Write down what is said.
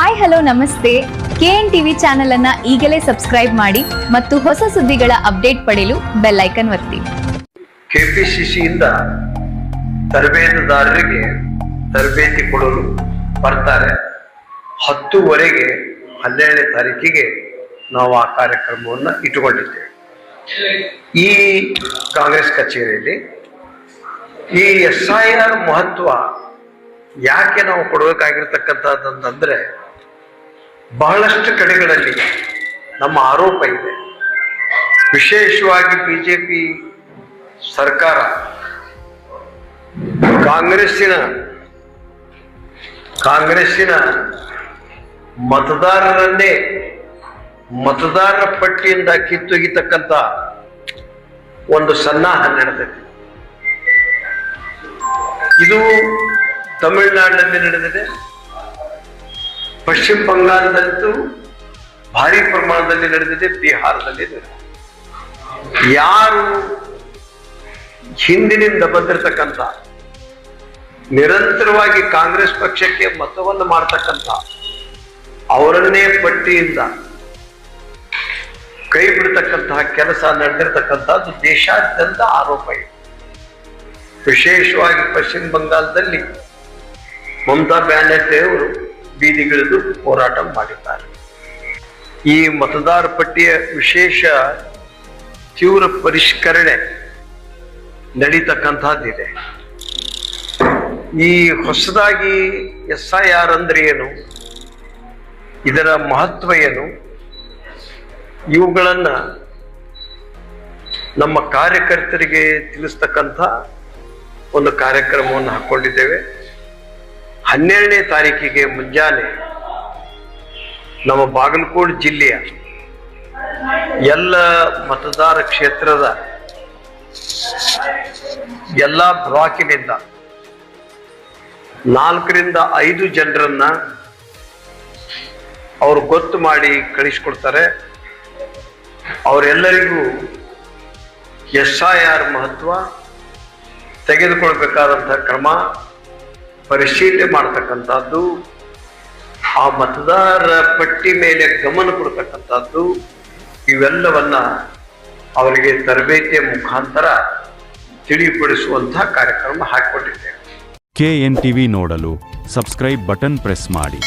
Hi hello ನಮಸ್ತೆ. KN TV channel ಅನ್ನ ಈಗಲೇ ಸಬ್ಸ್ಕ್ರೈಬ್ ಮಾಡಿ ಮತ್ತು ಹೊಸ ಸುದ್ದಿಗಳ ಅಪ್ಡೇಟ್ ಪಡೆಯಲು ಬೆಲ್ ಐಕಾನ್ ಒತ್ತಿ. ಕೆಪಿಸಿಸಿಯಿಂದ ತರಬೇತುದಾರರಿಗೆ ತರಬೇತಿ ಕೊಡಲು ಬರ್ತಾರೆ. 10:15 12ನೇ ತಾರೀಕಿಗೆ ನಾವು ಆ ಕಾರ್ಯಕ್ರಮವನ್ನು ಇಟ್ಟುಕೊಂಡಿದ್ದೇವೆ. ಈ ಕಾಂಗ್ರೆಸ್ ಕಚೇರಿಯಲ್ಲಿ ಈ SIR ಮಹತ್ವ ಯಾಕೆ ನಾವು ಕೊಡಬೇಕಾಗಿರ್ತಕ್ಕಂಥದ್ದಂದ್ರೆ, ಬಹಳಷ್ಟು ಕಡೆಗಳಲ್ಲಿ ನಮ್ಮ ಆರೋಪ ಇದೆ. ವಿಶೇಷವಾಗಿ ಬಿಜೆಪಿ ಸರ್ಕಾರ ಕಾಂಗ್ರೆಸ್ಸಿನ ಮತದಾರರನ್ನೇ ಮತದಾರರ ಪಟ್ಟಿಯಿಂದ ಕಿತ್ತೊಗಿತಕ್ಕಂಥ ಒಂದು ಸನ್ನಾಹ ನಡೆದಿದೆ. ಇದು ತಮಿಳುನಾಡಿನಲ್ಲಿ ನಡೆದಿದೆ, ಪಶ್ಚಿಮ ಬಂಗಾಳದಲ್ಲೂ ಭಾರಿ ಪ್ರಮಾಣದಲ್ಲಿ ನಡೆದಿದೆ, ಬಿಹಾರದಲ್ಲಿ ನಡೆದಿದೆ. ಯಾರು ಹಿಂದಿನಿಂದ ಬಂದಿರತಕ್ಕಂಥ ನಿರಂತರವಾಗಿ ಕಾಂಗ್ರೆಸ್ ಪಕ್ಷಕ್ಕೆ ಮತವನ್ನು ಮಾಡ್ತಕ್ಕಂಥ ಅವರನ್ನೇ ಪಟ್ಟಿಯಿಂದ ಕೈ ಬಿಡ್ತಕ್ಕಂತಹ ಕೆಲಸ ನಡೆದಿರ್ತಕ್ಕಂಥದ್ದು ದೇಶಾದ್ಯಂತ ಆರೋಪ ಇದೆ. ವಿಶೇಷವಾಗಿ ಪಶ್ಚಿಮ ಬಂಗಾಳದಲ್ಲಿ ಮಮತಾ ಬ್ಯಾನರ್ಜಿ ಅವರು ಬೀದಿಗಿಳಿದು ಹೋರಾಟ ಮಾಡಿದ್ದಾರೆ. ಈ ಮತದಾರ ಪಟ್ಟಿಯ ವಿಶೇಷ ತೀವ್ರ ಪರಿಷ್ಕರಣೆ ನಡೀತಕ್ಕಂಥದ್ದಿದೆ. ಈ ಹೊಸದಾಗಿ SIR ಅಂದ್ರೆ ಏನು, ಇದರ ಮಹತ್ವ ಏನು, ಇವುಗಳನ್ನ ನಮ್ಮ ಕಾರ್ಯಕರ್ತರಿಗೆ ತಿಳಿಸ್ತಕ್ಕಂಥ ಒಂದು ಕಾರ್ಯಕ್ರಮವನ್ನು ಹಾಕೊಂಡಿದ್ದೇವೆ. 12ನೇ ತಾರೀಕಿಗೆ ಮುಂಜಾನೆ ನಮ್ಮ ಬಾಗಲಕೋಟೆ ಜಿಲ್ಲೆಯ ಎಲ್ಲ ಮತದಾರ ಕ್ಷೇತ್ರದ ಎಲ್ಲ ಬ್ಲಾಕಿನಿಂದ 4 ರಿಂದ 5 ಜನರನ್ನ ಅವರು ಗೊತ್ತು ಮಾಡಿ ಕಳಿಸ್ಕೊಡ್ತಾರೆ. ಅವರೆಲ್ಲರಿಗೂ SIR ಮಹತ್ವ, ತೆಗೆದುಕೊಳ್ಬೇಕಾದಂಥ ಕ್ರಮ, ಪರಿಶೀಲನೆ ಮಾಡ್ತಕ್ಕಂಥದ್ದು, ಆ ಮತದಾರರ ಪಟ್ಟಿ ಮೇಲೆ ಗಮನ ಕೊಡ್ತಕ್ಕಂಥದ್ದು, ಇವೆಲ್ಲವನ್ನ ಅವರಿಗೆ ತರಬೇತಿಯ ಮುಖಾಂತರ ತಿಳಿಪಡಿಸುವಂತಹ ಕಾರ್ಯಕ್ರಮ ಹಾಕಿಕೊಟ್ಟಿದ್ದೇವೆ. KN ಟಿವಿ ನೋಡಲು ಸಬ್ಸ್ಕ್ರೈಬ್ ಬಟನ್ ಪ್ರೆಸ್ ಮಾಡಿ.